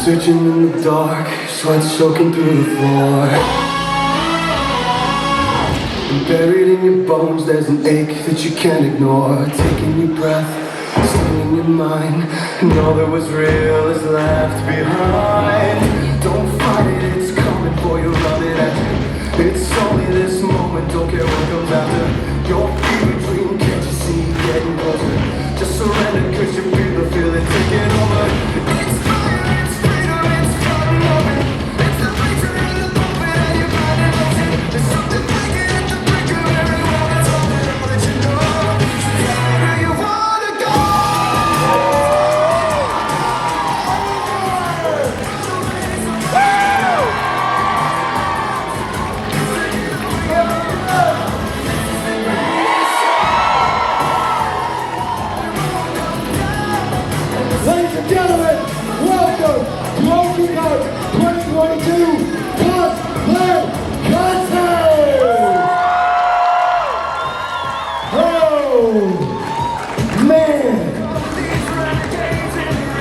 Searching in the dark, sweat soaking through the floor. And buried in your bones, there's an ache that you can't ignore. Taking your breath, staying in your mind, and all that was real is left behind. Don't fight it, it's coming for you, run it after. It's only this moment, don't care what comes after. Your fever dream, can't you see it getting closer? Just surrender, cause you feel the feeling taking over. It's fire, it's freedom, it's starting over. It's the bleacher and the puppet and your body motion. There's something breaking at the brink of everyone that's holding on that you know. So tell me where you wanna go. Ladies and gentlemen, welcome to OKiCON 2022 Cosplay Contest! Oh, man!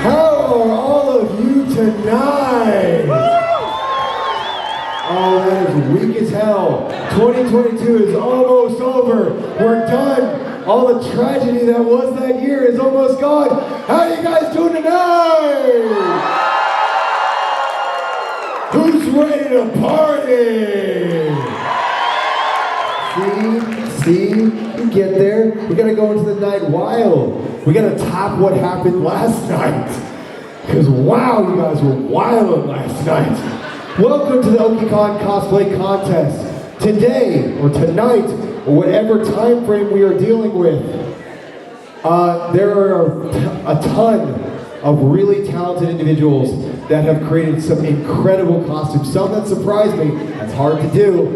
How are all of you tonight? Oh, that is weak as hell. 2022 is almost over. We're done. All the tragedy that was that year is almost gone. How are you guys doing tonight? Who's ready to party? See, you get there. We gotta go into the night wild. We gotta top what happened last night. Because wow, you guys were wild last night. Welcome to the OKiCON Cosplay Contest. Today, or tonight, or whatever time frame we are dealing with, there are a ton of really talented individuals that have created some incredible costumes, some that surprise me. That's hard to do,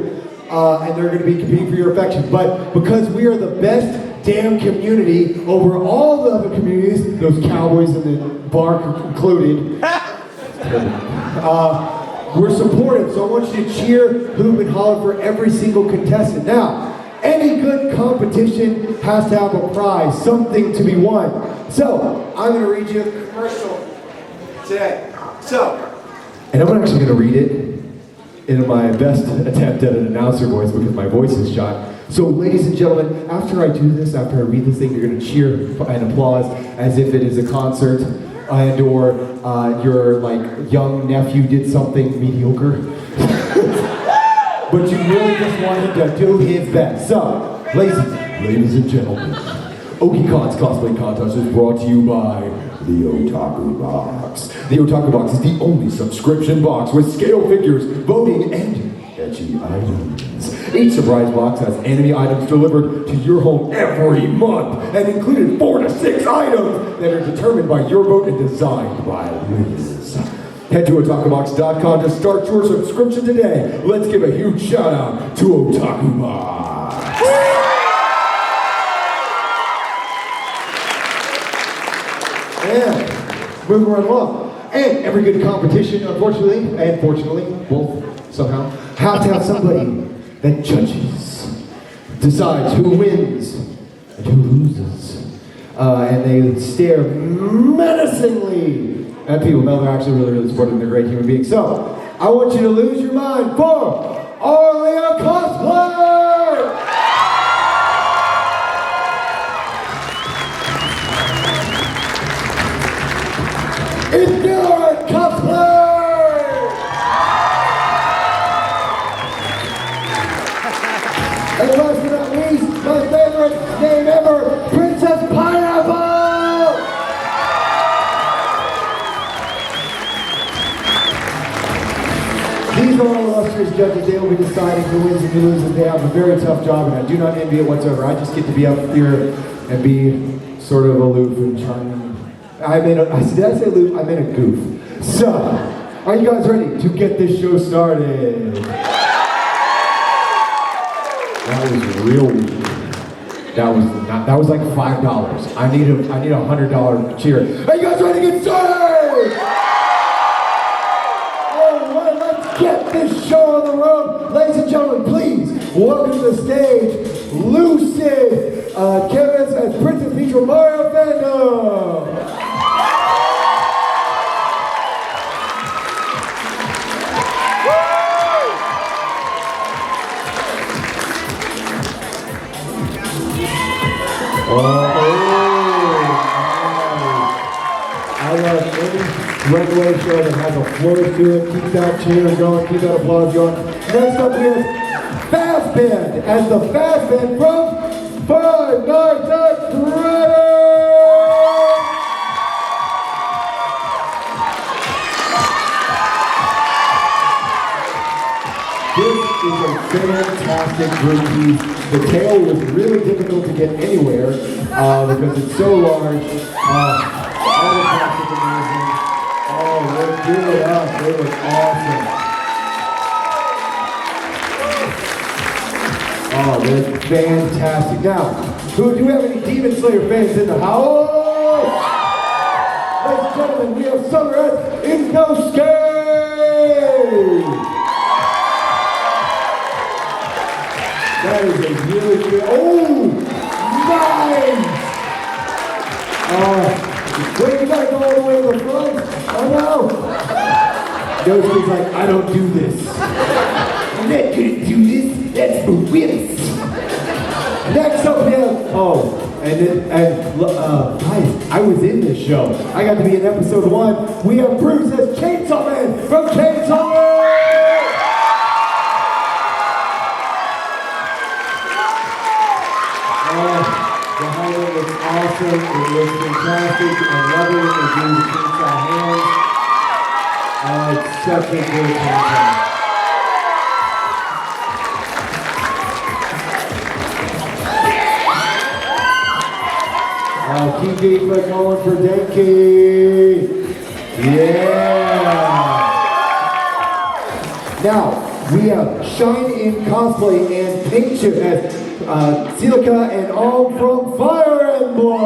and they're going to be competing for your affection. But because we are the best damn community over all the other communities, those cowboys and the bar included, we're supportive. So I want you to cheer, hoop, and holler for every single contestant. Now, any good competition has to have a prize, something to be won. So, I'm going to read you a commercial today. And I'm actually going to read it in my best attempt at an announcer voice because my voice is shot. So, ladies and gentlemen, after I do this, after I read this thing, you're going to cheer and applause as if it is a concert and or your like young nephew did something mediocre. But you really just want him to do his best. So, ladies and gentlemen, OKiCON's Cosplay Contest is brought to you by the Otaku Box. The Otaku Box is the only subscription box with scale figures, voting, and etchy items. Each surprise box has anime items delivered to your home every month, and included 4 to 6 items that are determined by your vote and designed by Liz. Head to otakubox.com to start your subscription today. Let's give a huge shout out to Otaku Box. And moving right along. And every good competition, unfortunately, and fortunately, both somehow, have to have somebody that judges, decides who wins and who loses. And they stare menacingly at people. No, they're actually really supportive and they're great human beings. So, I want you to lose your mind for Aria Cosplay! It's your Cosplay! And last but not least, my favorite name ever, Princess Pineapple! These are all illustrious judges. They will be deciding who wins and who loses. They have a very tough job, and I do not envy it whatsoever. I just get to be up here and be sort of aloof and charming. Did I say aloof? I meant a goof. So, are you guys ready to get this show started? That was real weak. That was like $5. I need a $100 cheer. Are you guys ready to get started? Alright, let's get this show on the road. Ladies and gentlemen, please welcome to the stage Lucid Kevin as Princess Peach from Mario Fandom. I love any runway show that has a flourish to it. Keep that cheer going, keep that applause going. Next up we have Fast Band, as the Fast Band from Five Nights at Freddy's! This is a fantastic group piece. The tail was really difficult to get anywhere because it's so large. All the parts is amazing. Oh, let's do it up. They look awesome. Oh, they're fantastic. Now, do we have any Demon Slayer fans in the house? Ladies and gentlemen, we have Summerhead Inosuke! That is a really good, nice! Wait, you gotta go all the way to the front? Oh no! Inosuke's like, I don't do this. I'm not gonna do this, that's for wimps. Next up we have, I was in this show. I got to be in episode 1. We have Bruce as Chainsaw Man from Chainsaw Man! The highlight looks awesome, it looks fantastic, I love it, they do the chainsaw hands. It's such a good chainsaw. Keep going for Denki. Yeah. Now, we have Shine in Cosplay and Paint Chip as Silica and all from Fire Emblem.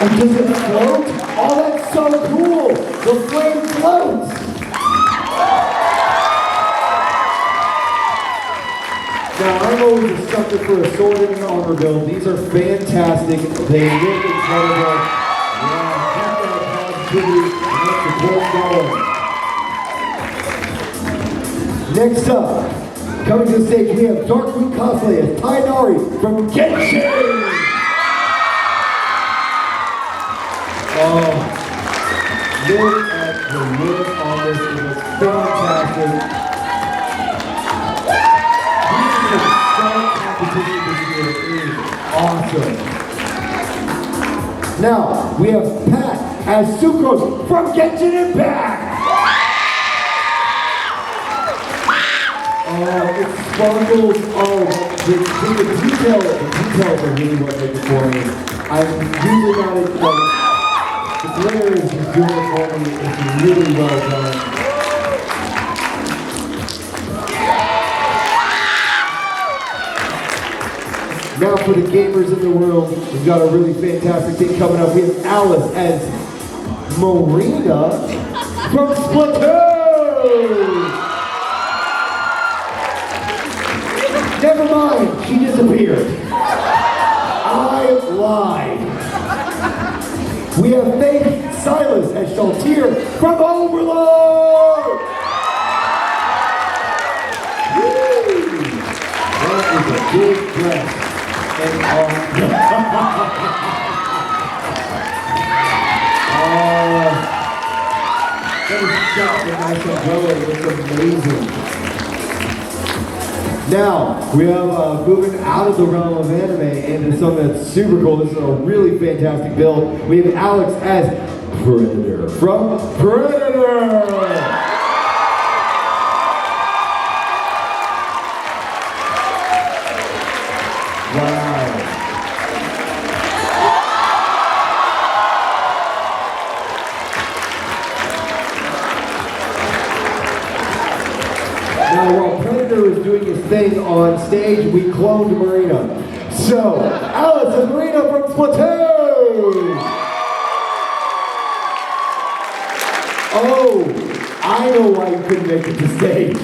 And does it float? Oh, that's so cool. The flame floats. Now, I'm always a sucker for a sword and an armor build. These are fantastic. They look incredible. Yeah, keep that positivity and let the glow going. Next up, coming to the stage, we have Darkwood Cosplay as Tainari from Genshin! Oh, look at the look on this. It looks fantastic. Competition this year is awesome. Now, we have Pat as Sucrose from Genshin Impact! It sparkles. The details are really what make it for me. I'm usually not the glitter is doing it for me. It's really well done. Now for the gamers in the world, we've got a really fantastic thing coming up. We have Alice as Marina from Splatoon! Never mind, she disappeared. I lied. We have Faith Silas as Shaltir from Overlord! Woo! That is a big dress. And that is such a nice umbrella. It looks amazing. Now, we have moving out of the realm of anime into something that's super cool. This is a really fantastic build. We have Alex as Predator from Predator! Wow. Now, while Predator is doing his thing on stage, we cloned Marina. So, Alice and Marina from Splatoon! Oh, I know why you couldn't make it to stage.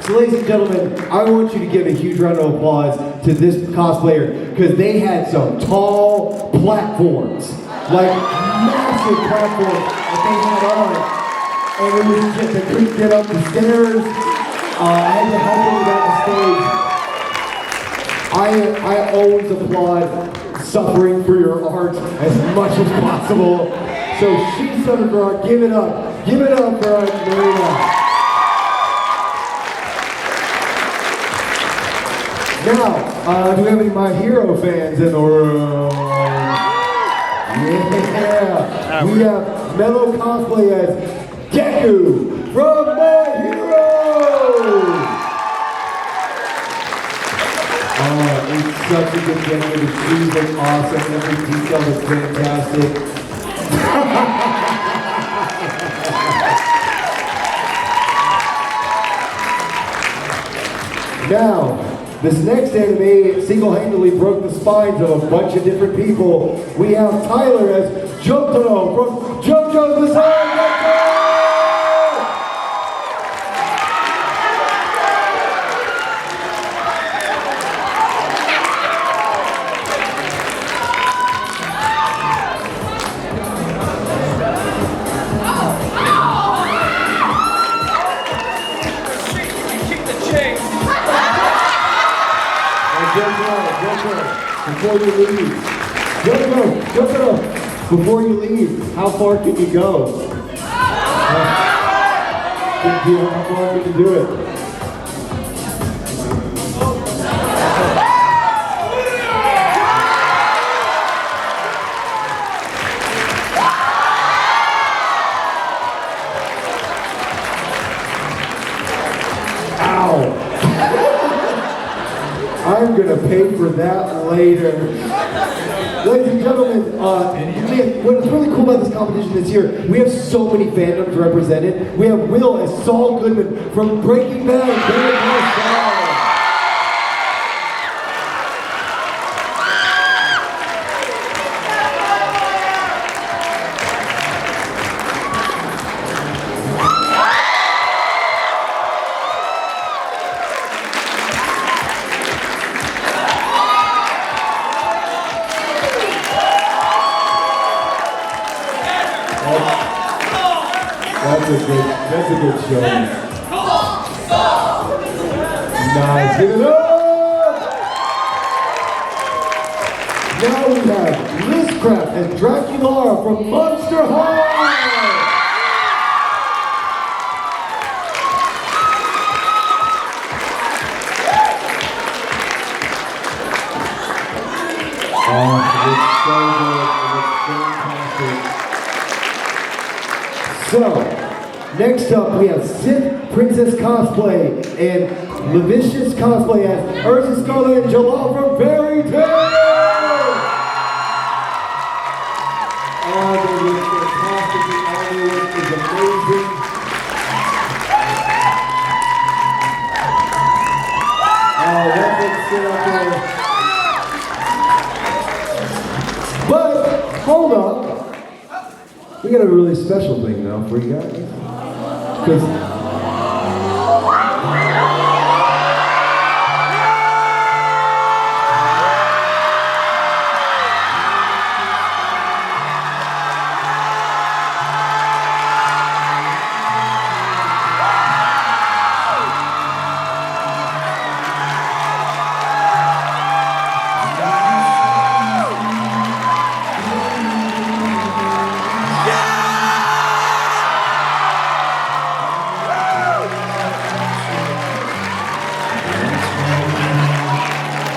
So, ladies and gentlemen, I want you to give a huge round of applause to this cosplayer because they had some tall platforms, like massive platforms that they had on, and it was just they couldn't get up the stairs. I had to help him down the stage. I always applaud suffering for your art as much as possible. So she's suffering for art. Give it up. Give it up for Marina. Now, do we have any My Hero fans in the room? Yeah! We have Mellow Cosplay as Deku from My Hero! Oh, it's such a good game. The shoes look awesome. Every detail is fantastic. Now, this next anime single-handedly broke the spines of a bunch of different people. We have Tyler as Jotaro from JoJo's Bizarre Adventure! Before you leave, before you leave, how far can you go? How far can you do it? Ow! I'm gonna pay for that later. Ladies and gentlemen, what's really cool about this competition this year, we have so many fandoms represented. We have Will as Saul Goodman from Breaking Bad and Better Call Saul. That's a good show. Nice. Give it up! Now we have Liz Craft and Dracula from Monster High! Oh, it's so good. It looks fantastic. So, next up, we have Sith Princess Cosplay and Levicious Cosplay as Ursa Scarlet and Jalal from Fairy Tail! Oh, they look fantastic. The artwork is amazing. Oh, that looks sit up there. But, hold up. We got a really special thing now for you guys. Because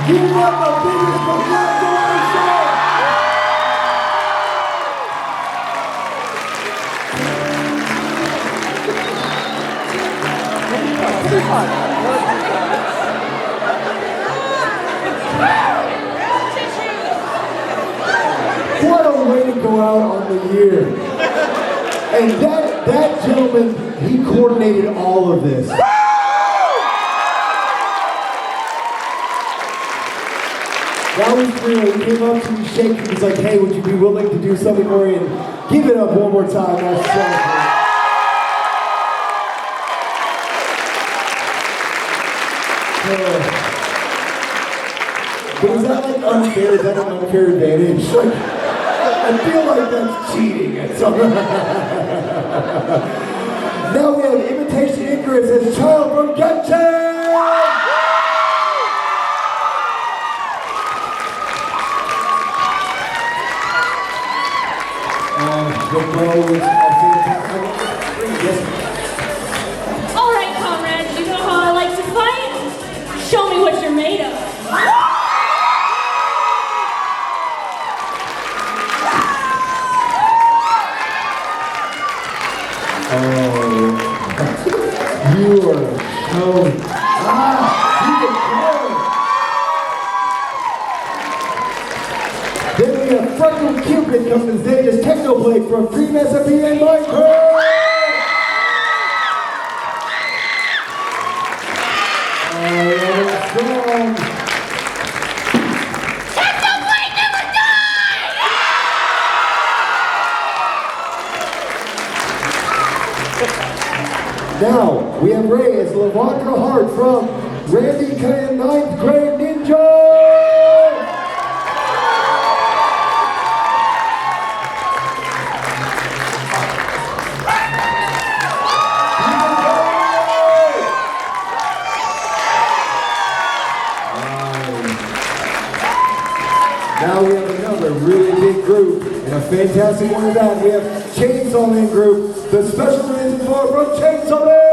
you want the biggest performance on the show! What a way to go out on the year. And that gentleman, he coordinated all of this. That was real. He came up to me shaking. He was like, hey, would you be willing to do something for me? And give it up one more time. That's so cool. But is that like unfair? Is that an unfair advantage? Like, I feel like that's cheating at some. Now we have Imitation Ignorance as Child from Genshin! The bows are fantastic. All right, comrades, you know how I like to fight? Show me what you're made of. Oh, you are so... you can kill. Then we have Freckle Cupid coming to the stage as Technoblade from Dream SMP and Minecraft. Now, we have Ray as Lavandra Hart from Randy Cunningham 9th Grade Ninja! Now we have another really big group, and a fantastic one of that. We have Chainsaw Man Group, the special music for from Chainsaw Man!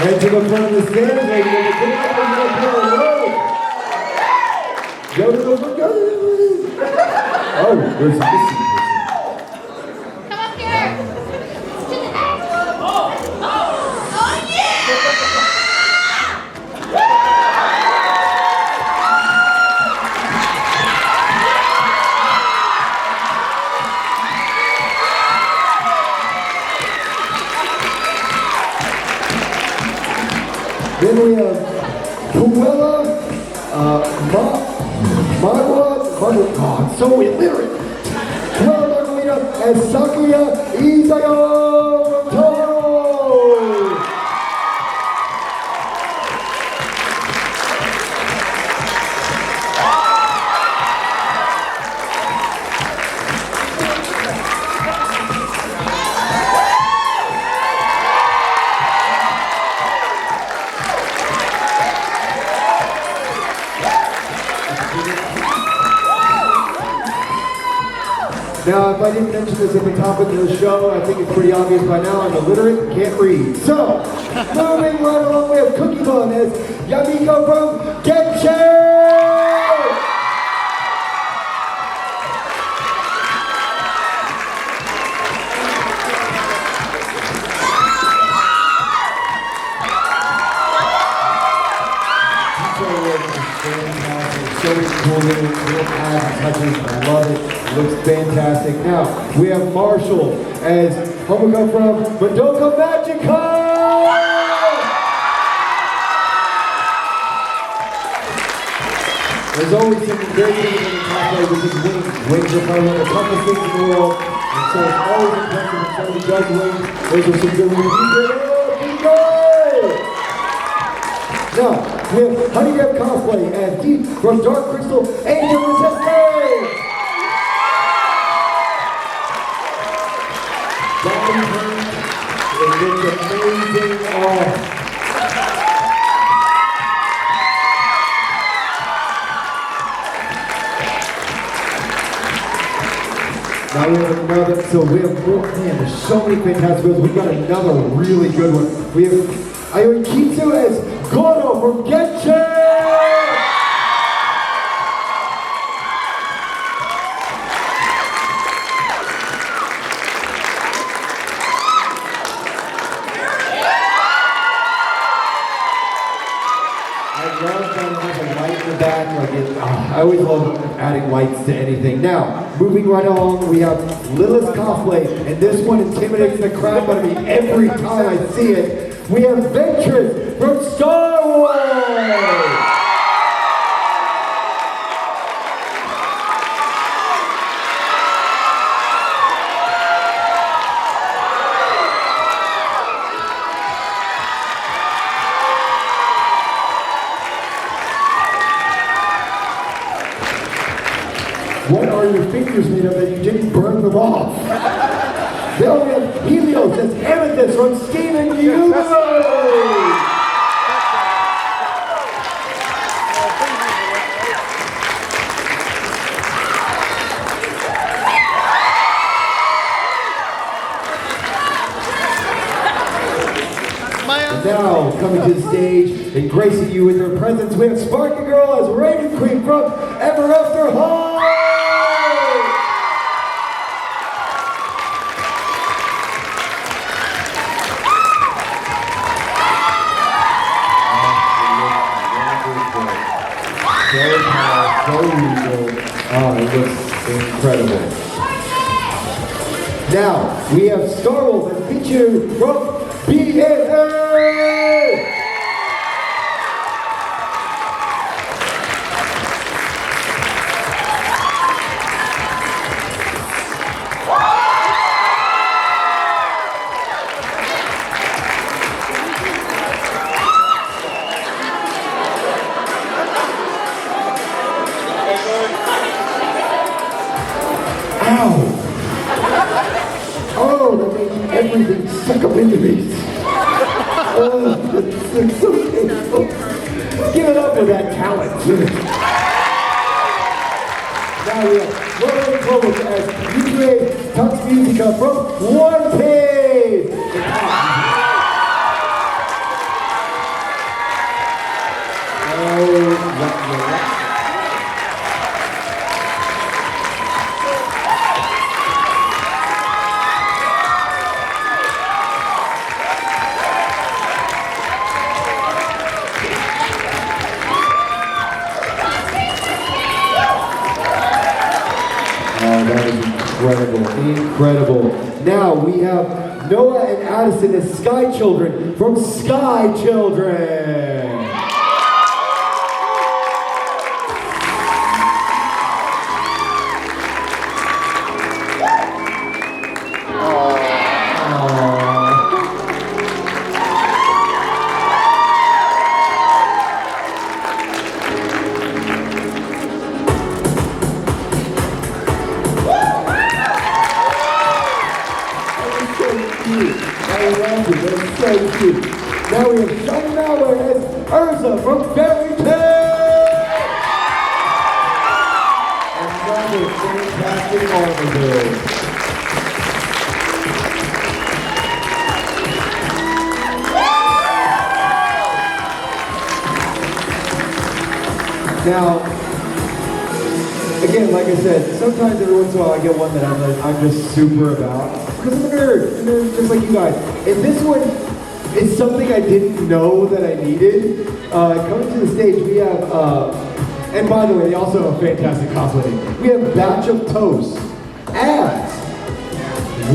Head to the front of the stage, ladies and gentlemen. Go to the front. Oh, there's this. Come up here. Oh, yeah! Then we have Puella, God, so illiterate. Puella Margarita and Sakuya Isayo from Tokyo. Now, if I didn't mention this at the top of the show, I think it's pretty obvious by now, I'm illiterate, can't read. So, moving right along, we have Cookie Bun as Yamiko from Genshin! So many cool little ads and touches, I love it. It looks fantastic. Now, we have Marshall as Homoka from Madoka Magica! There's always some great things in the cosplay, which is wings. Wings are probably one of the toughest things in the world. And so it's always impressive when somebody does wings. Those are some good wings. Now, we have Honey Dev Cosplay as Deep from Dark Crystal Angel Resistance! Diamond Hank is doing amazing art. Now we have another, so we have more, man, there's so many fantastic ones. We've got another really good one. We have OKiCON as Goro from Genshin! I love that it has a light in the back. I always love adding lights to anything. Now, moving right along, we have Lilith's Cosplay, and this one intimidates the crap out of me every time I see it. We have Ventress from Star Wars! What are your fingers made of that you didn't burn them off? Then we have Helios as Amethyst from Steven Universe. Now, coming to the stage and gracing you with their presence, we have Sparky Girl as Raven Queen from Ever After High! So regal. Oh, it looks incredible. Now, we have Star Wars and Pichu from BNA! Ow! Oh, that made everything suck up into me. Oh, it's so painful. Give it up for that talent. Now we have Roland Clovis as UGA Tux Musica from One Page. That is incredible, incredible. Now we have Noah and Addison as Sky Children from Sky Children. Now we have Sean Mauer as Urza from Fairy Tale! Another fantastic armadillo. Now, again, like I said, sometimes every once in a while I get one that I'm just super about. Because I'm a nerd, just like you guys. And this one, it's something I didn't know that I needed. Coming to the stage, we have, and by the way, they also have a fantastic cosplay. We have Batch of Toast as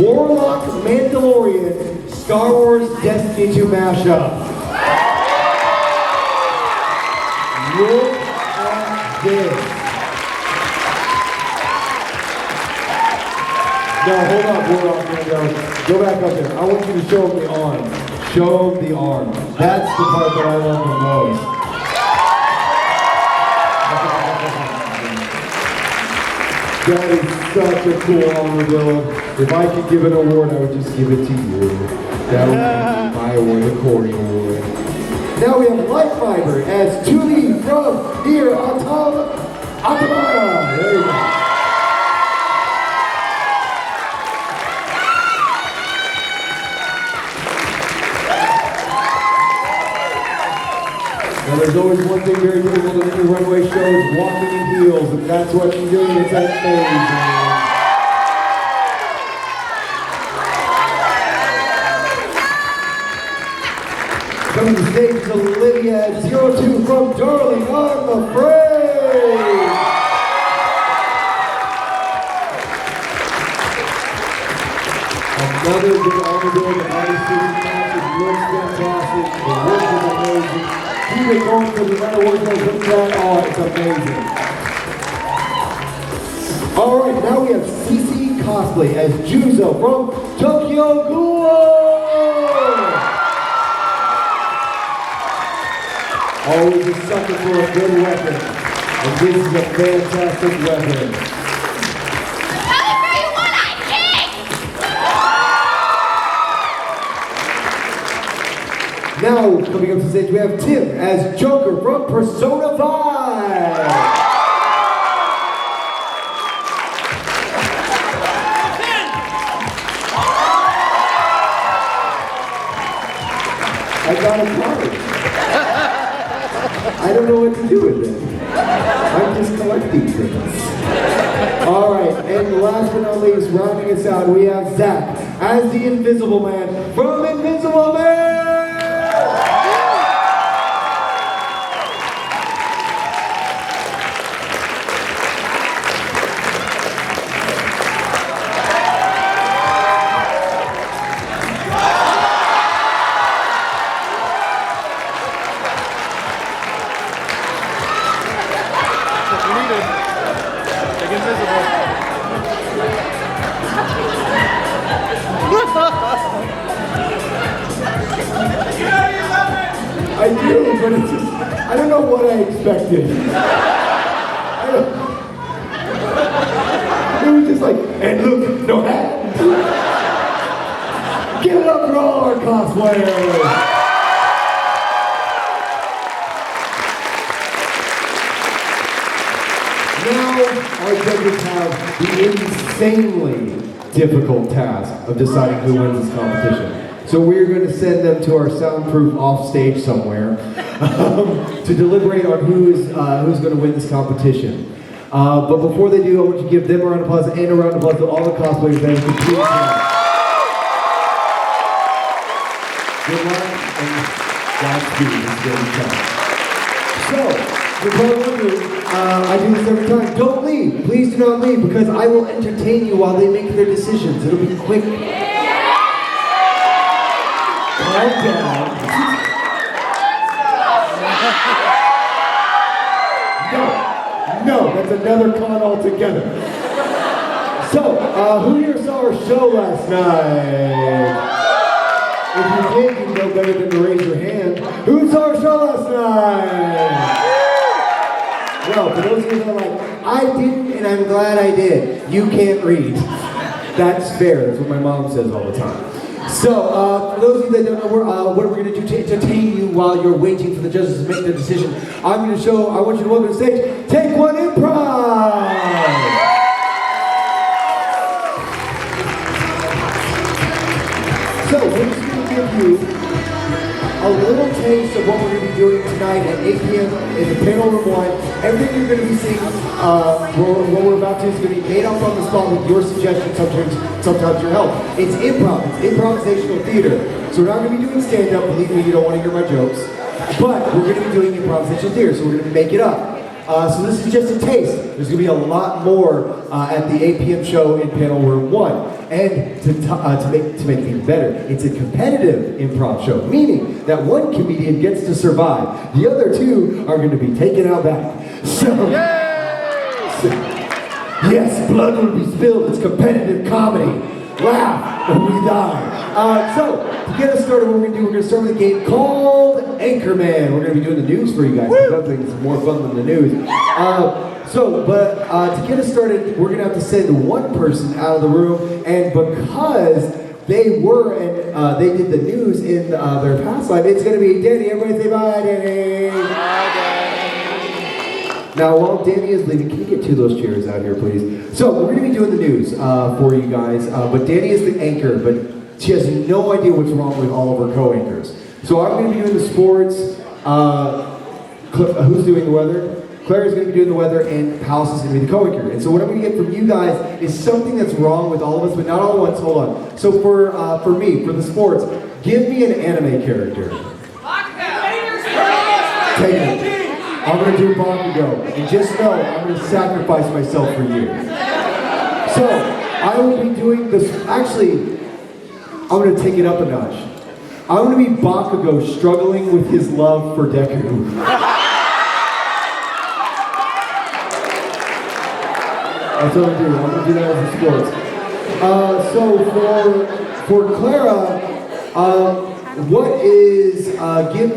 Warlock Mandalorian Star Wars Destiny 2 mashup. Look at this. No, hold up, Warlock Mando. Go back up there. I want you to show them the arm. Show them the arm. That's the part that I love the most. That is such a cool armadillo. If I could give an award, I would just give it to you. That would be my award, the Corey Award. Now we have Light Fiber as Julie from Nier Automata. There you go. Now there's always one thing very difficult in any runway shows, walking in heels, and that's what you're doing, it's amazing. Coming to the stage is Olivia at 02 from Darling, I'm Afraid! Another good armadillo, the bodysuit match, it looks fantastic, the work is amazing. Keep it going for the matter what goes with that. Oh, it's amazing. Alright, now we have CC Cosplay as Juzo from Tokyo Ghoul! Always a sucker for a good weapon. And this is a fantastic weapon. Now, coming up to the stage, we have Tim as Joker from Persona 5. I got a card. I don't know what to do with it. I'm just collecting things. All right, and last but not least, rounding us out, we have Zach as the Invisible Man from Invisible Man! I do, but it's just, I don't know what I expected. It was just like, and look, no hat. Give it up for all our cosplayers. Now, our judges have the insanely difficult task of deciding who wins this competition. So we're going to send them to our soundproof off stage somewhere to deliberate on who's going to win this competition. But before they do, I want you to give them a round of applause and a round of applause to all the cosplayers that have competed tonight. Good luck and Godspeed. It's very fun. So, you're probably wondering, I do this every time. Don't leave. Please do not leave because I will entertain you while they make their decisions. It'll be quick. Calm down. No, that's another con altogether. So, who here saw our show last night? If you did, you know better than to raise your hand. Who saw our show last night? Well, for those of you that are like, I didn't and I'm glad I did. You can't read. That's fair. That's what my mom says all the time. So, for those of you that don't know, what we're going to do to entertain you while you're waiting for the judges to make their decision, I want you to welcome to the stage, Take One Improv! So, we're just going to give you a little taste of what we're going to be doing tonight at 8 p.m. in the panel room 1. Everything you're going to be seeing, what we're about to do is going to be made up on the spot with your suggestions, sometimes your help. It's improv, it's improvisational theater. So we're not going to be doing stand-up, believe me, you don't want to hear my jokes. But we're going to be doing improvisational theater, so we're going to make it up. So this is just a taste. There's going to be a lot more at the 8 p.m. show in panel room 1. And to make it even better, it's a competitive improv show, meaning that one comedian gets to survive. The other two are going to be taken out back. So, yes, blood will be spilled. It's competitive comedy. Laugh when we die. So, to get us started, what we're going to start with a game called Anchorman. We're going to be doing the news for you guys. Nothing is more fun than the news. To get us started, we're going to have to send one person out of the room, and because they were and they did the news in their past life, it's going to be Danny. Everybody say bye, Danny. Bye, Danny. Now, while Danny is leaving, can you get two of those chairs out here, please? So, we're going to be doing the news for you guys, but Danny is the anchor, but she has no idea what's wrong with all of her co-anchors. So I'm going to be doing the sports. Who's doing the weather? Claire is going to be doing the weather, and Palace is going to be the co-anchor. And so what I'm going to get from you guys is something that's wrong with all of us, but not all at once. Hold on. So for me, for the sports, give me an anime character. Take it. I'm going to do Bakugo. And just know, I'm going to sacrifice myself for you. So, I will be doing this. Actually, I'm going to take it up a notch. I'm going to be Bakugo struggling with his love for Deku. That's what I'm doing. I'm going to do that as a sports. So for Clara, what is, give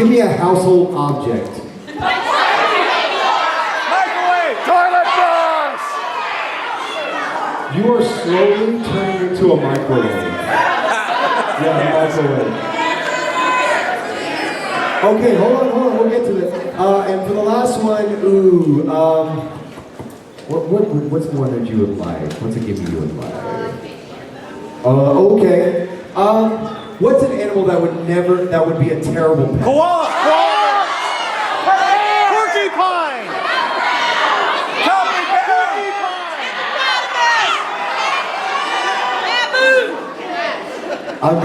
me a household object. Microwave! Toilet brush! You are slowly turning into a microwave. Yeah, a microwave. Okay, hold on, we'll get to this. And for the last one, what's one that you would like? What's a gimme you would like? Okay. What's an animal that would be a terrible pet? Koala! Porcupine! I'm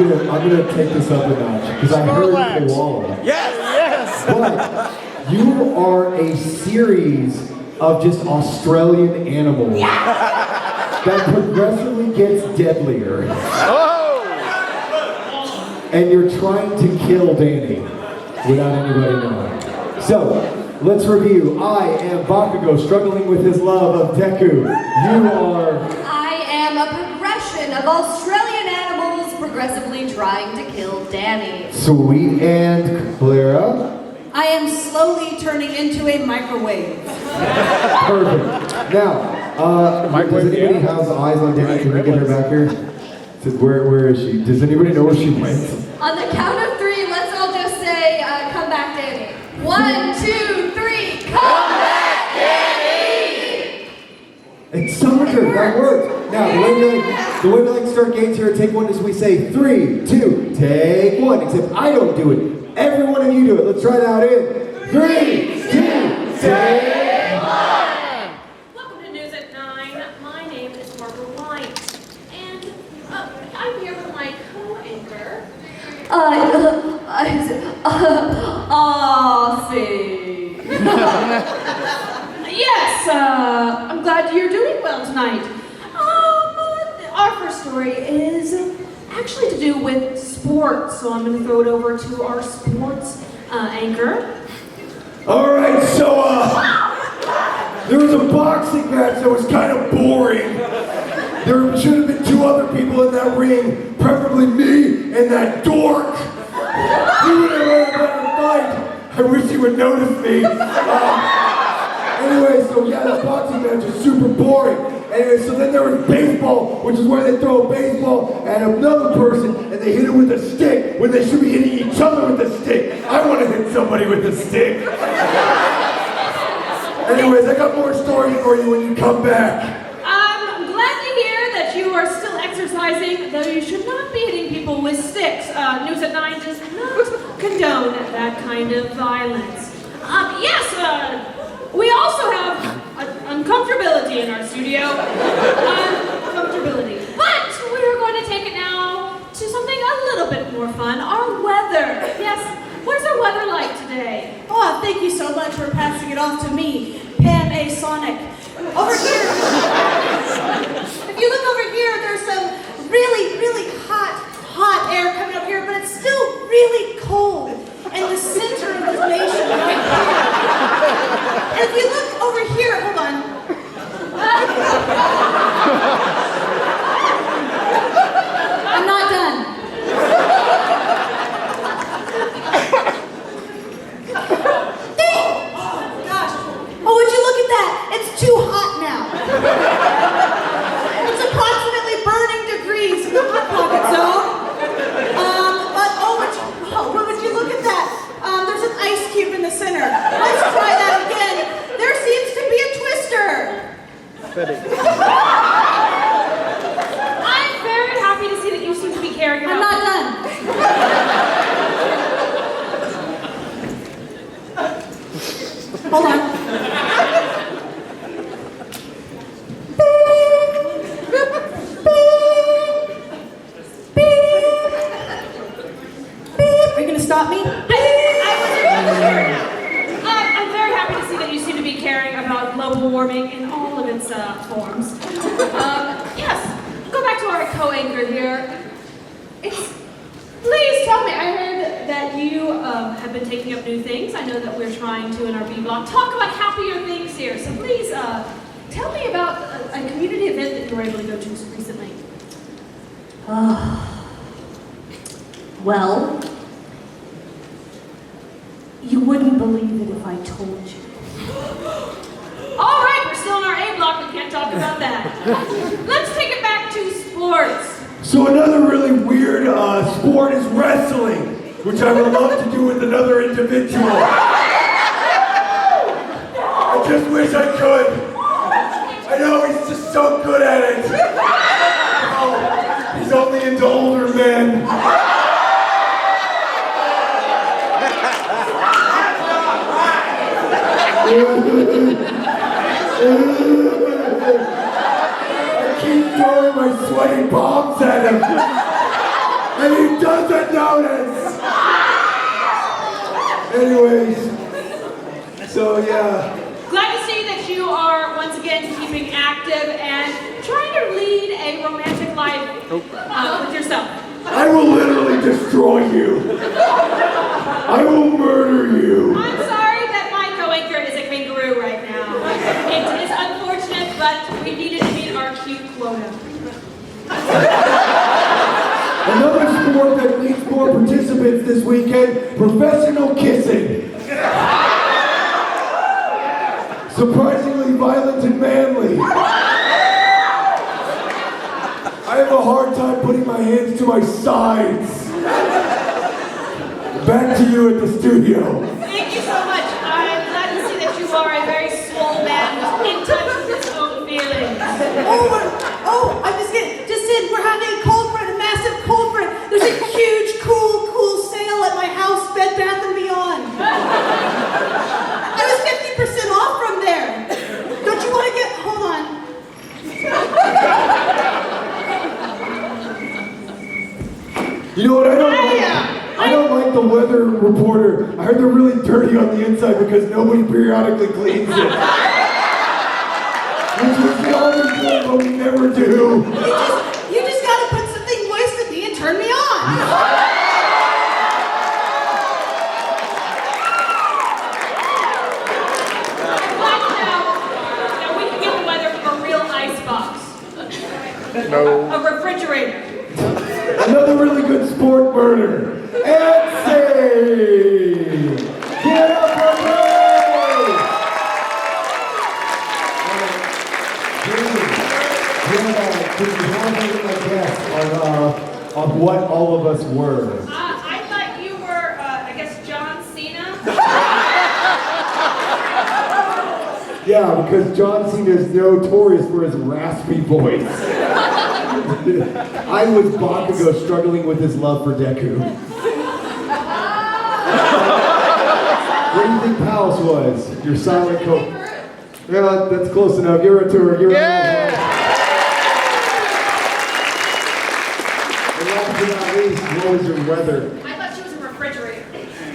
gonna take this up a notch because I heard koala. Yes! But you are a series of just Australian animals that progressively gets deadlier. Oh! And you're trying to kill Danny without anybody knowing. So, let's review. I am Bakugo, struggling with his love of Deku. You are... I am a progression of Australian animals progressively trying to kill Danny. Sweet. And Clara? I am slowly turning into a microwave. Perfect. Now, does anybody have eyes on Danny? Can we get her back here? Where is she? Does anybody know where she went? On the count of 3, let's all just say, come back, Danny. 1, 2, 3, come back, Danny! It's summoned her. That worked. Now, the way we like to start games here, take one is we say 3, 2, take 1. Except I don't do it. Every one of you do it. Let's try it out in 3, 2, take 1. Welcome to News at 9. My name is Barbara White, and I'm here with my co-anchor. Yes, I'm glad you're doing well tonight. Our first story is actually to do with sports, so I'm going to throw it over to our sports anchor. All right, so there was a boxing match that was kind of boring. There should have been 2 other people in that ring, preferably me and that dork. He would have had a better fight. I wish he would notice me. Anyway, so yeah, the boxing match is super boring. Anyway, so then there was baseball, which is where they throw a baseball at another person and they hit it with a stick when they should be hitting each other with a stick. I want to hit somebody with a stick. Anyways, I got more stories for you when you come back. I'm glad to hear that you are still exercising, though you should not be hitting people with sticks. News at 9 does not condone that kind of violence. We also have uncomfortability in our studio. Uncomfortability. But we're going to take it now to something a little bit more fun, our weather. Yes, what is our weather like today? Oh, thank you so much for passing it off to me, Pam A. Sonic. Over here, if you look over here, there's some really, really hot air coming up here, but it's still really cold in the center of the nation right here. And if you look over here, hold on. I'm not done. Oh, would you look at that? It's too hot now. It's approximately burning degrees in the hot pocket zone. Would you look at that? There's an ice cube in the center. Let's try that again. There seems to be a twister. I'm very happy to see that you seem to be caring about... I'm not done. Hold on. Are you going to stop me? I'm very happy to see that you seem to be caring about global warming in all of its forms. Yes, go back to our co-anchor here. Please tell me, I heard that you have been taking up new things. I know that we're trying to in our B-block talk about happier things here. So please tell me about a community event that you were able to go to recently. Well, you wouldn't believe it if I told you. All right, we're still in our A block. We can't talk about that. Let's take it back to sports. So another really weird sport is wrestling. which I would love to do with another individual. I just wish I could. I know he's just so good at it. Oh, he's only into older men. I keep throwing my sweaty palms at him, and he doesn't notice. Anyways, so yeah. Glad to see that you are once again keeping active and trying to lead a romantic life with yourself. I will literally destroy you. I will murder you. I'm sorry that my co-anchor is a kangaroo right now. It is unfortunate, but we needed to meet our cute quota. Another sport that needs more participants this weekend, professional kissing. Surprisingly violent and manly. I have a hard time putting my hands to my sides. Back to you at the studio. Thank you so much. I'm glad to see that you are a very swole man who's in touch with his own feelings. I just in, we're having a cold front, a massive cold front. There's a huge, cool sale at my house, Bed Bath & Beyond. I was 50% off from there. Don't you want to get, hold on. You know what, I don't like the weather reporter. I heard they're really dirty on the inside because nobody periodically cleans it. Which was the always good, but we never do. You just gotta put something moist in me and turn me on. I'm glad to know that we can get the weather from a real icebox. No. A refrigerator. Another really good sport murder. Nancy! Get up for me! Could you have a guess on what all of us were? I thought you were, I guess, John Cena. Yeah, because John Cena is notorious for his raspy voice. I was Bakugo struggling with his love for Deku. What do you think Palace was? Your silent coach. Yeah, that's close enough. Give her a tour. Give her a And last but not least, what was your weather? I thought she was a refrigerator.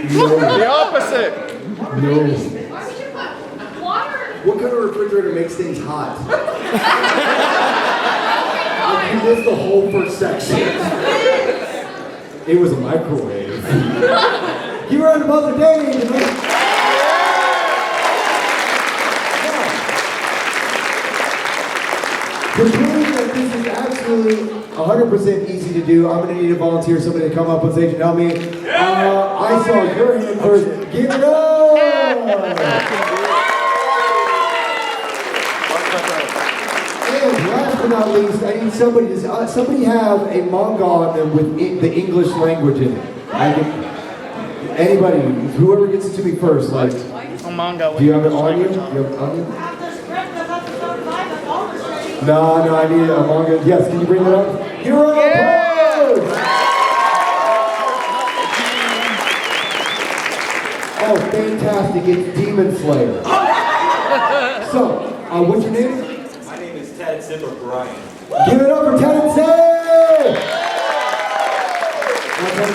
The opposite. No. Why would you put water? What kind of refrigerator makes things hot? You missed the whole first section. It was a microwave. You were on another day. To prove that this is absolutely 100% easy to do, I'm going to need a volunteer, somebody to come up on stage and help me. I saw your hand first. Give it up! And last but not least, I need somebody have a manga on them with the English language in it. Anybody, whoever gets it to me first, like, A manga. do you have it on you? Do you have it on you? No, I need a manga. Yes, can you bring that up? Hero Pose! Oh, fantastic, it's Demon Slayer. So, what's your name? My name is Tad Zipper Brian. Give it up for Ted and Say! I'm going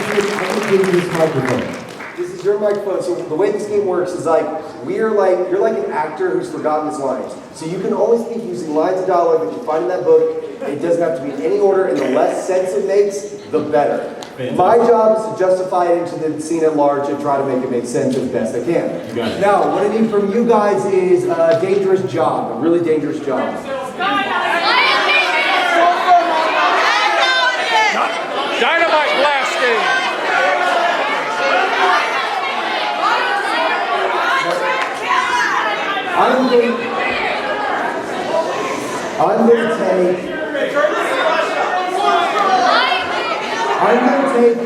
to give you this microphone. This is your microphone. So the way this game works is like you're like an actor who's forgotten his lines. So you can only speak using lines of dialogue that you find in that book. It doesn't have to be in any order, and the less sense it makes, the better. My job is to justify it into the scene at large and try to make it make sense as best I can. Now, what I need from you guys is a dangerous job, a really dangerous job. Dynamite blasting. I'm going to take,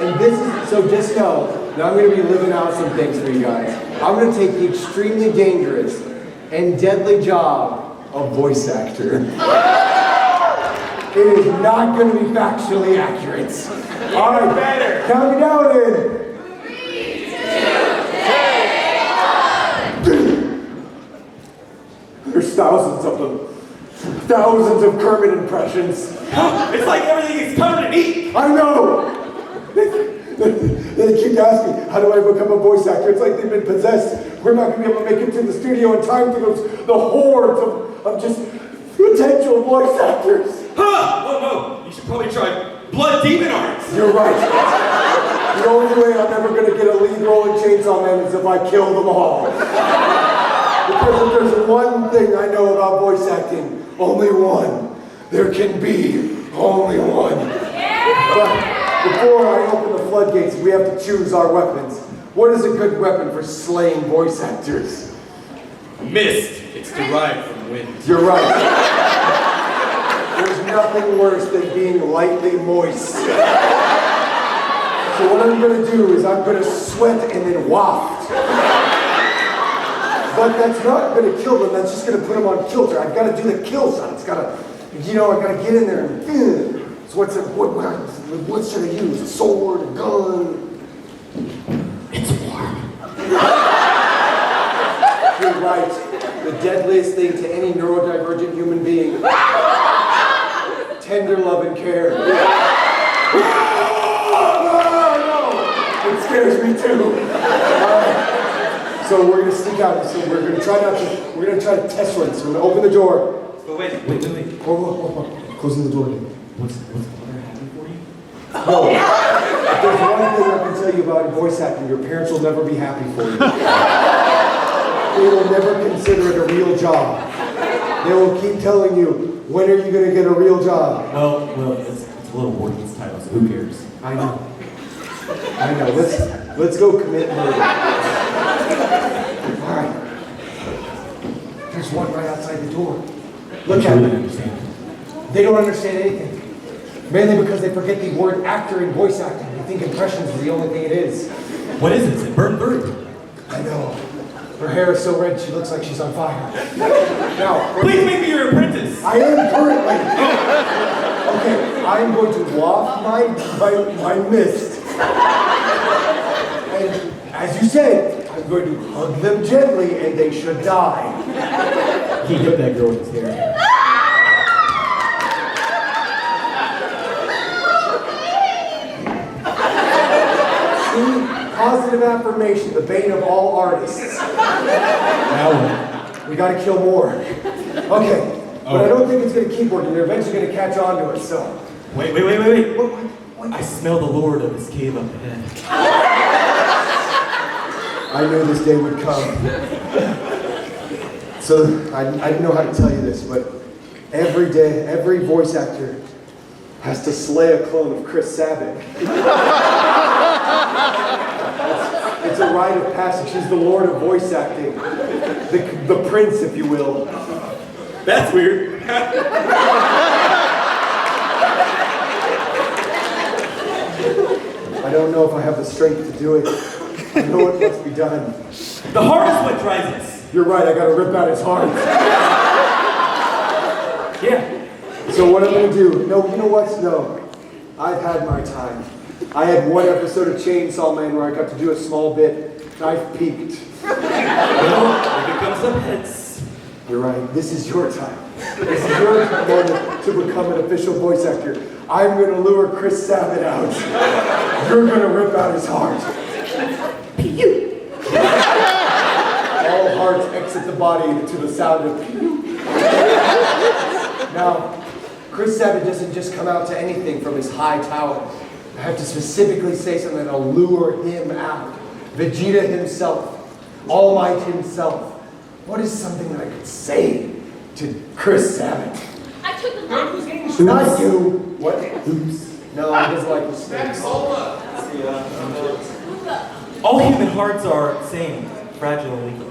and this is So just know that I'm going to be living out some things for you guys. I'm going to take the extremely dangerous and deadly job of voice actor. It is not going to be factually accurate. All right, better. Count me down in. 3, 2, 1. There's thousands of them. Thousands of Kermit impressions. It's like everything is covered in ink. I know! They keep asking, how do I become a voice actor? It's like they've been possessed. We're not going to be able to make it to the studio in time to go to the hordes of just potential voice actors. Huh! Oh no, you should probably try Blood Demon Arts. You're right. The only way I'm ever going to get a lead role in Chainsaw Man is if I kill them all. Because if there's one thing I know about voice acting, only one. There can be only one. But before I open the floodgates, we have to choose our weapons. What is a good weapon for slaying voice actors? Mist. It's derived from wind. You're right. There's nothing worse than being lightly moist. So what I'm going to do is I'm going to sweat and then waft. But that's not going to kill them, that's just going to put them on kilter. I've got to do the kill shot. It's got to, I've got to get in there and, so what should I use? A sword, a gun? It's warm. You're right. The deadliest thing to any neurodivergent human being. Tender love and care. No! It scares me too. So we're gonna sneak out. So we're gonna try to test run. So we're gonna open the door. But wait. Hold. Closing the door. What's the water happy for you? No. If there's one thing I can tell you about voice acting, your parents will never be happy for you. They will never consider it a real job. They will keep telling you, when are you gonna get a real job? Well, it's a little worthless title, so who cares? I know. Let's go commit murder. All right. There's one right outside the door. Look at them. They don't understand anything. Mainly because they forget the word actor in voice acting. They think impressions is the only thing it is. What is it? Is it burnt through? I know. Her hair is so red she looks like she's on fire. Now, Please make me your apprentice. I am currently. Okay, I'm going to waft my mist. And as you said, I'm going to hug them gently and they should die. He hit that girl with his hair. See? Positive affirmation, the bane of all artists. Now We gotta kill more. Okay, but I don't think it's gonna keep working. They're eventually gonna catch on to it, so. Wait. What? I smell the lord of this cave up ahead. I knew this day would come. So, I didn't know how to tell you this, but every day, every voice actor has to slay a clone of Chris Sabat. It's a rite of passage. He's the lord of voice acting. The prince, if you will. That's weird. I don't know if I have the strength to do it. I know it must be done. The heart is what drives us. You're right, I gotta rip out his heart. Yeah. So what I'm gonna do, no, you know what? No. I've had my time. I had one episode of Chainsaw Man where I got to do a small bit. I've peaked. Well, if it comes up heads. You're right, this is your time. This is your moment to become an official voice actor. I'm gonna lure Chris Sabat out. You're gonna rip out his heart. All hearts exit the body to the sound of pew. Now, Chris Sabat doesn't just come out to anything from his high tower. I have to specifically say something that'll lure him out. Vegeta himself, All Might himself. What is something that I could say to Chris Sabat? I took the last. Not you. What? Oops. No, he doesn't like mistakes. All human hearts are same, fragile and weak.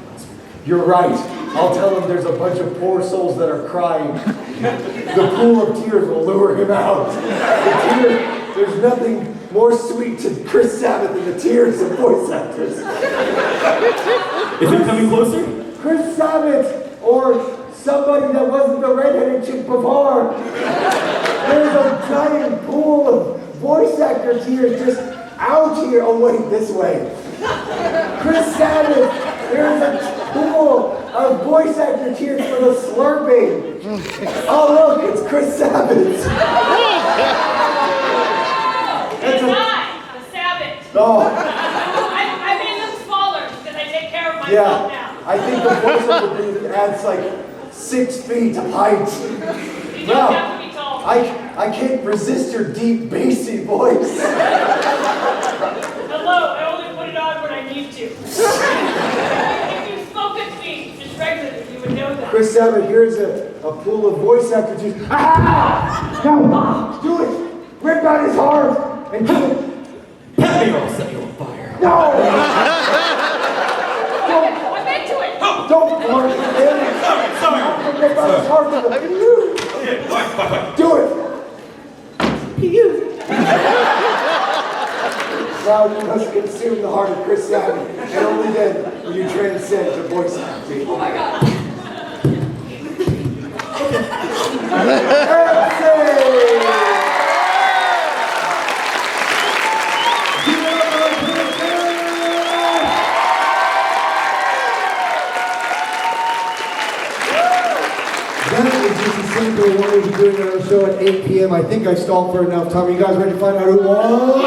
You're right. I'll tell him there's a bunch of poor souls that are crying. The pool of tears will lure him out. There's more sweet to Chris Sabbath than the tears of voice actors. Is it coming closer? Chris Sabbath or somebody that wasn't the redheaded chick before. There's a giant pool of voice actor tears just out here. Oh wait, this way. Chris Sabbath, there's a pool of voice actor tears for the slurping. Oh look, it's Chris Sabbath. It's not a Sabbath. Oh. I made them smaller because I take care of myself Yeah, now. I think the voiceover booth adds like 6 feet of height. You don't have to be tall. I can't resist your deep, bassy voice. Hello, I only put it on when I need to. If you spoke at me just regularly, you would know that. Chris Sabbath, here's a pool of voice actors. Ah! No! Do it! Rip out his heart and kill it. Pat me or I'll set you on fire. No! I'm into it. Don't flirt with him! Sorry. Rip out his heart with him. Okay, fine. Do it! Now you must consume the heart of Chris Sabbath, and only then will you transcend to voice acting. Oh my God. That is just a simple one we'll be doing on our show at 8 p.m. I think I stalled for enough time. Are you guys ready to find out who won?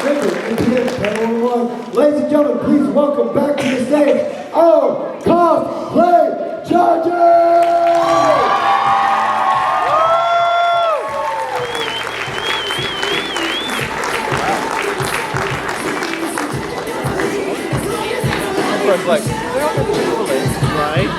Remember, 8 p.m. Channel 1. Ladies and gentlemen, please welcome back to the stage our cosplay judges! It's like, they're all equivalent, right?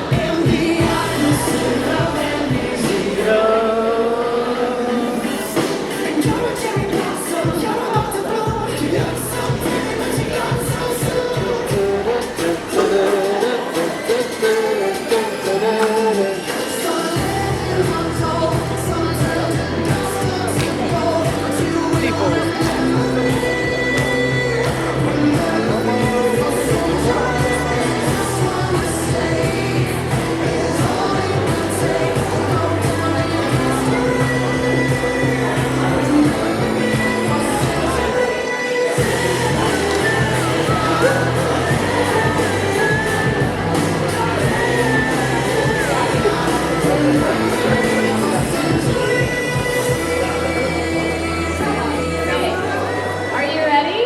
Are you ready?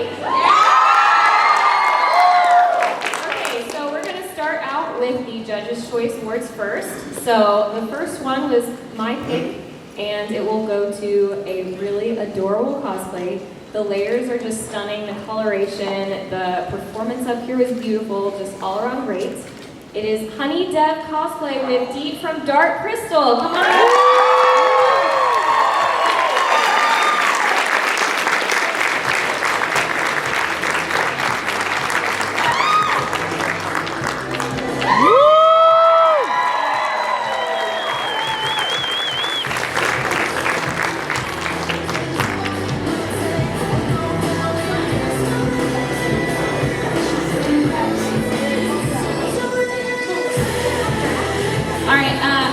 Okay, so we're going to start out with the Judges' Choice Awards first. So the first one was my pick, and it will go to a really adorable cosplay. The layers are just stunning, the coloration, the performance up here was beautiful, just all around great. It is Honey Dev Cosplay with Deep from Dark Crystal. Come on.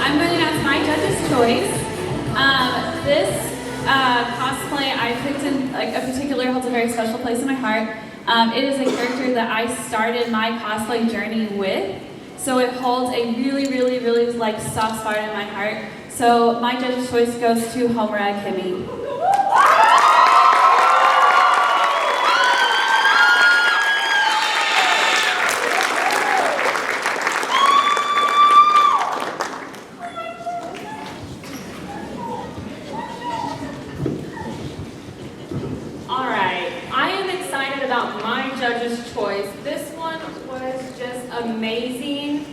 I'm going to announce my judge's choice. This cosplay I picked in like a particular holds a very special place in my heart. It is a character that I started my cosplay journey with, so it holds a really like soft spot in my heart. So my judge's choice goes to Homura Kimi. Judge's choice. This one was just amazing.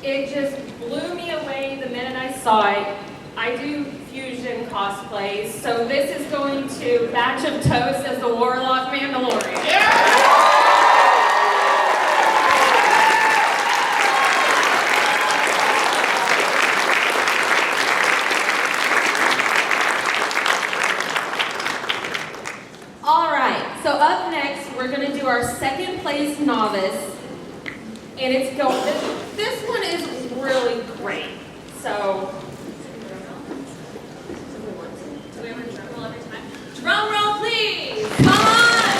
It just blew me away the minute I saw it. I do fusion cosplays, so this is going to Batch of Toast as the Warlock Mandalorian. Yeah! and it's going. This one is really great. So, do we have a drum roll every time? Drum roll, please. Come on.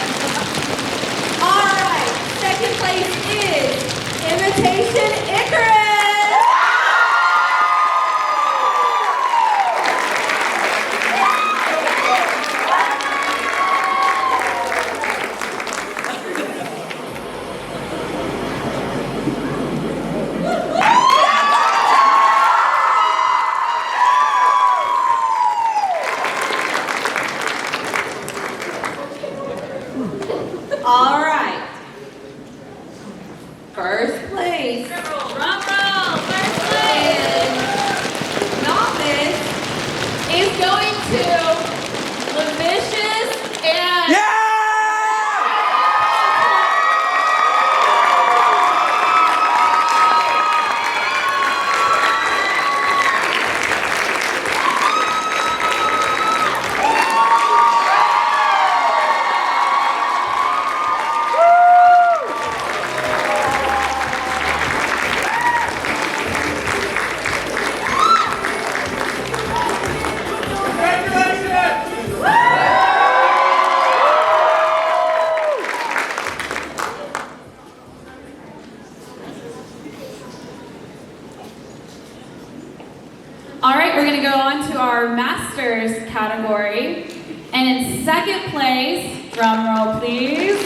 All right, second place is Imitation Icarus. All right. First place. Drum roll, first place. Novice. Is going to Lavicious and All right, we're gonna go on to our Masters category. And in second place, drum roll please,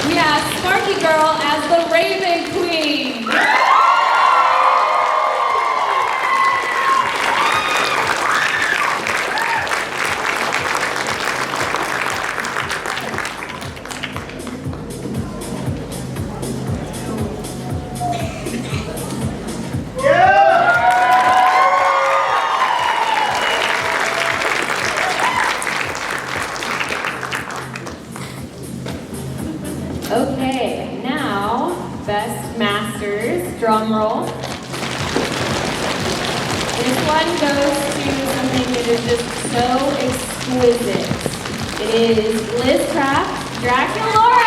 we have Sparky Girl as the Raven Queen. Okay, now, Best Masters, drum roll. This one goes to something that is just so exquisite. It is Liz Craft, Dracula Laura.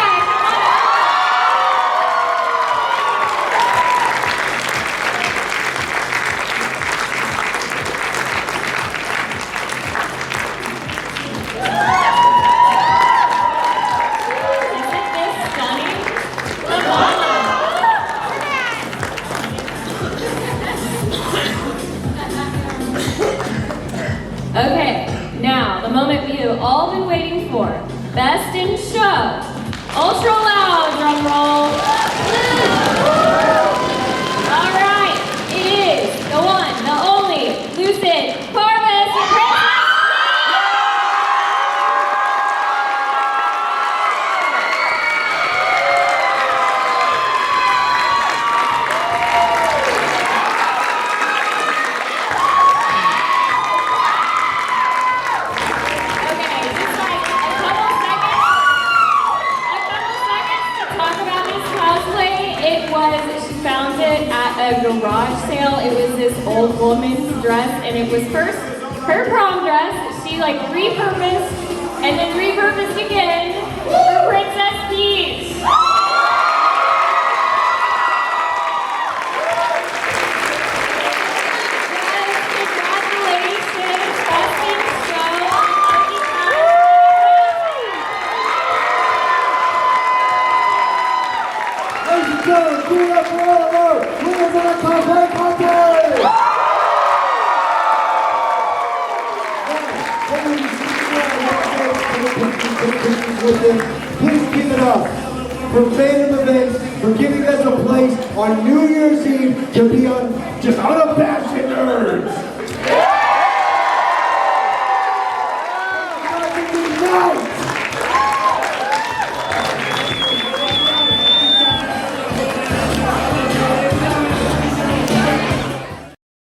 Okay, now the moment you've all been waiting for. Best in Show. Ultra loud drum roll. All right, it is the one, the only, Lucid Corvus Princess. She found it at a garage sale. It was this old woman's dress, and it was first her prom dress. She like repurposed and then repurposed again for Princess Peach. Congratulations, Best in Show. Ladies and gentlemen, give it up for all of our winners of the Cosplay Contest! Please give it up for Phantom Events for giving us a place on New Year's Eve to be on just unabashed nerds.